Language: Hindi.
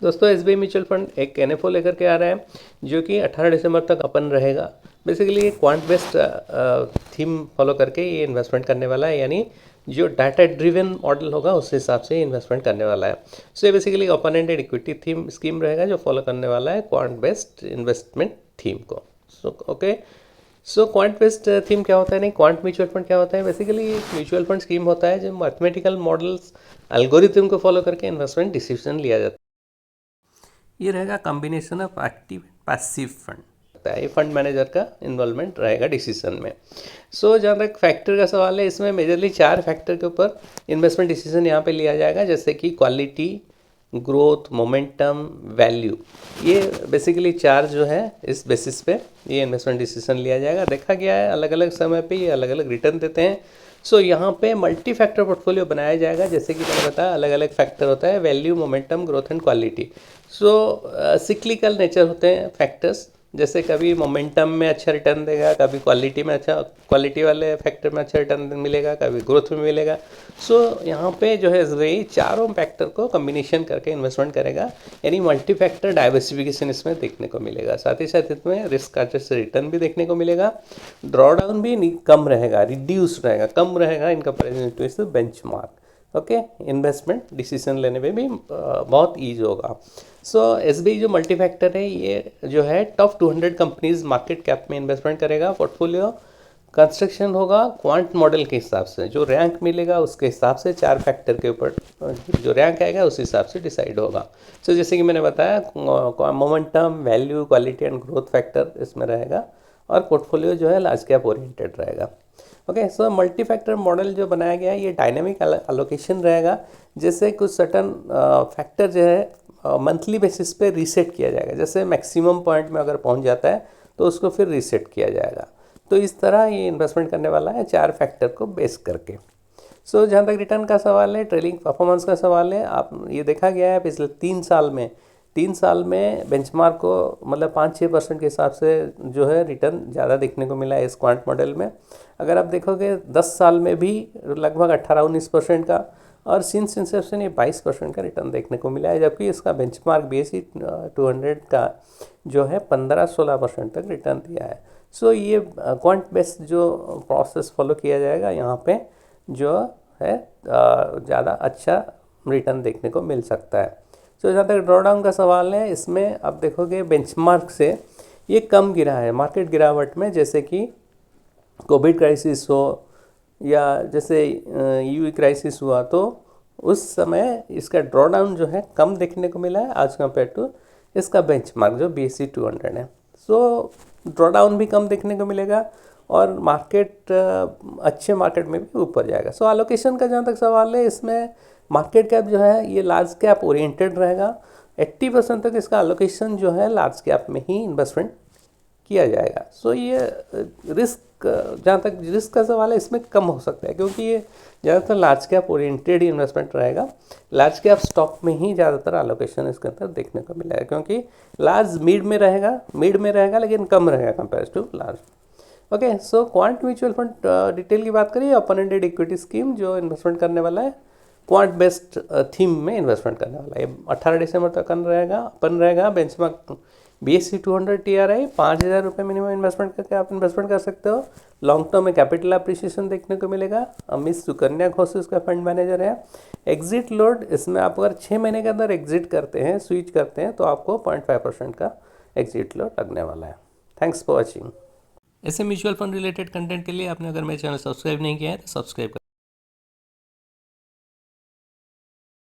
दोस्तों एसबीआई म्यूचुअल फंड एक एनएफओ लेकर के आ रहा है जो कि 18 दिसंबर तक अपन रहेगा। बेसिकली ये क्वांट बेस्ड थीम फॉलो करके ये इन्वेस्टमेंट करने वाला है, यानी जो डाटा ड्रिवन मॉडल होगा उस हिसाब से इन्वेस्टमेंट करने वाला है। सो ये basically open ended equity theme scheme रहेगा जो फॉलो करने वाला है क्वांट बेस्ड इन्वेस्टमेंट थीम को। सो क्वांट बेस्ड थीम क्या होता है, नहीं क्वांट म्यूचुअल फंड क्या होता है, बेसिकली म्यूचुअल फंड स्कीम होता है जो मैथमेटिकल मॉडल्स एल्गोरिथम को फॉलो करके इन्वेस्टमेंट डिसीजन लिया जाता है। ये रहेगा combination of active passive fund, ये फंड मैनेजर का इन्वॉल्वमेंट रहेगा डिसीजन में। सो जहाँ तक फैक्टर का सवाल है, इसमें मेजरली 4 फैक्टर के ऊपर इन्वेस्टमेंट डिसीजन यहाँ पे लिया जाएगा, जैसे कि क्वालिटी, ग्रोथ, मोमेंटम, वैल्यू। ये बेसिकली 4 जो है इस बेसिस पे ये इन्वेस्टमेंट डिसीजन लिया जाएगा। देखा गया है अलग अलग समय पे ये अलग अलग रिटर्न देते हैं। सो यहाँ पे मल्टी फैक्टर पोर्टफोलियो बनाया जाएगा, जैसे कि मैंने बताया अलग अलग फैक्टर होता है, value, momentum, growth and quality. So cyclical nature होते हैं फैक्टर्स, जैसे कभी मोमेंटम में अच्छा रिटर्न देगा, कभी क्वालिटी में अच्छा, क्वालिटी वाले फैक्टर में अच्छा रिटर्न मिलेगा, कभी ग्रोथ में मिलेगा। सो यहाँ पे जो है वही चारों फैक्टर को कम्बिनेशन करके इन्वेस्टमेंट करेगा, यानी मल्टी फैक्टर डाइवर्सिफिकेशन इसमें देखने को मिलेगा। साथ ही साथ इसमें रिस्क एडजस्टेड रिटर्न भी देखने को मिलेगा। ड्रॉडाउन भी कम रहेगा, रिड्यूस रहेगा, कम रहेगा इन कंपेरिजन टू इस बेंचमार्क। ओके, इन्वेस्टमेंट डिसीजन लेने में भी बहुत ईज होगा। सो एसबीआई जो मल्टी फैक्टर है, ये जो है टॉप 200 कंपनीज मार्केट कैप में इन्वेस्टमेंट करेगा। पोर्टफोलियो कंस्ट्रक्शन होगा क्वांट मॉडल के हिसाब से, जो रैंक मिलेगा उसके हिसाब से 4 फैक्टर के ऊपर जो रैंक आएगा उस हिसाब से डिसाइड होगा। सो जैसे कि मैंने बताया momentum, value, quality and growth factor इसमें रहेगा, और पोर्टफोलियो जो है लार्ज कैप ओरिएंटेड रहेगा। Okay, so multi factor model जो बनाया गया है ये डायनेमिक एलोकेशन रहेगा, जैसे कुछ सर्टन फैक्टर जो है मंथली बेसिस पे रीसेट किया जाएगा। जैसे मैक्सिमम पॉइंट में अगर पहुंच जाता है तो उसको फिर रीसेट किया जाएगा। तो इस तरह ये इन्वेस्टमेंट करने वाला है 4 फैक्टर को बेस करके। सो जहाँ तक रिटर्न का सवाल है, ट्रेलिंग परफॉर्मेंस का सवाल है, आप ये देखा गया है पिछले 3 साल में बेंचमार्क को मतलब 5-6% के हिसाब से जो है रिटर्न ज़्यादा देखने को मिला है इस क्वांट मॉडल में। अगर आप देखोगे 10 साल में भी लगभग 18-19% का, और सिंस इंसेप्शन ये 22% का रिटर्न देखने को मिला है, जबकि इसका बेंचमार्क BSE 200 का जो है 15-16% तक रिटर्न दिया है। सो ये क्वांट बेस्ड जो प्रोसेस फॉलो किया जाएगा यहाँ पे जो है ज़्यादा अच्छा रिटर्न देखने को मिल सकता है। तो जहाँ तक ड्रॉडाउन का सवाल है, इसमें आप देखोगे बेंचमार्क से ये कम गिरा है मार्केट गिरावट में, जैसे कि कोविड क्राइसिस हो या जैसे यूई क्राइसिस हुआ, तो उस समय इसका ड्रॉडाउन जो है कम देखने को मिला है आज कंपेयर टू इसका बेंचमार्क जो BSE 200 है। सो ड्रॉडाउन भी कम देखने को मिलेगा और मार्केट अच्छे मार्केट में भी ऊपर जाएगा। सो एलोकेशन का जहाँ तक सवाल है, इसमें मार्केट कैप जो है ये लार्ज कैप ओरिएंटेड रहेगा। 80% तक इसका एलोकेशन जो है लार्ज कैप में ही इन्वेस्टमेंट किया जाएगा। सो ये रिस्क, जहाँ तक रिस्क का सवाल है, इसमें कम हो सकता है, क्योंकि ये ज़्यादातर लार्ज कैप ओरिएंटेड ही इन्वेस्टमेंट रहेगा। लार्ज कैप स्टॉक में ही ज़्यादातर एलोकेशन इसके अंदर देखने को मिलेगा, क्योंकि लार्ज मिड में रहेगा लेकिन कम रहेगा compare to large. Okay, so Quant mutual fund detail की बात करिए, ओपन एंडेड इक्विटी स्कीम जो इन्वेस्टमेंट करने वाला है क्वांट बेस्ड थीम में इन्वेस्टमेंट करने वाला है। 18 दिसंबर तक अपन रहेगा। बेंचमार्क BSE 200 TRI 5,000 रुपये मिनिमम इन्वेस्टमेंट करके आप इन्वेस्टमेंट कर सकते हो। लॉन्ग टर्म में कैपिटल अप्रिसिएशन देखने को मिलेगा। मिस सुकन्या घोष इसका फंड मैनेजर है। एग्जिट लोड, इसमें आप अगर 6 महीने के अंदर एग्जिट करते हैं, स्विच करते हैं, तो आपको 0.5% का एग्जिट लोड लगने वाला है। Thanks for watching. ऐसे म्यूचुअल फंड रिलेटेड कंटेंट के लिए आपने अगर मेरे चैनल सब्सक्राइब नहीं किया है तो सब्सक्राइब